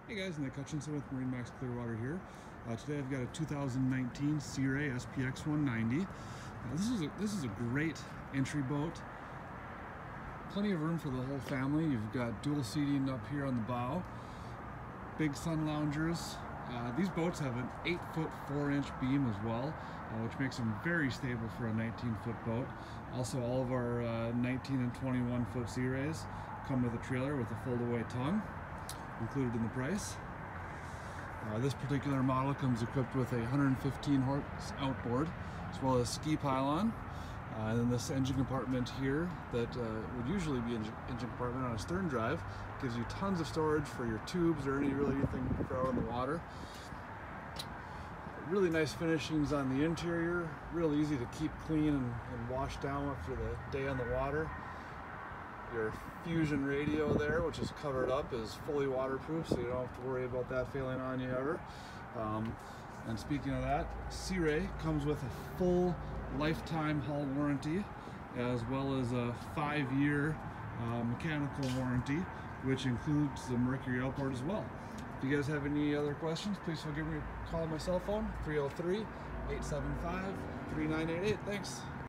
Hey guys, Nick Hutchinson with MarineMax Clearwater here. Today I've got a 2019 Sea Ray SPX 190. This is a great entry boat. Plenty of room for the whole family. You've got dual seating up here on the bow. Big sun loungers. These boats have an 8-foot 4-inch beam as well, which makes them very stable for a 19-foot boat. Also, all of our 19 and 21-foot Sea Rays come with a trailer with a fold-away tongue included in the price. This particular model comes equipped with a 115 horse outboard as well as ski pylon. And then this engine compartment here that would usually be an engine compartment on a stern drive gives you tons of storage for your tubes or anything for out on the water. Really nice finishings on the interior, real easy to keep clean and wash down after the day on the water. Your fusion radio there, which is covered up, is fully waterproof, so you don't have to worry about that failing on you ever. And speaking of that, Sea Ray comes with a full lifetime hull warranty, as well as a 5-year mechanical warranty, which includes the Mercury outboard as well. If you guys have any other questions, please give me a call on my cell phone, 303-875-3988. Thanks.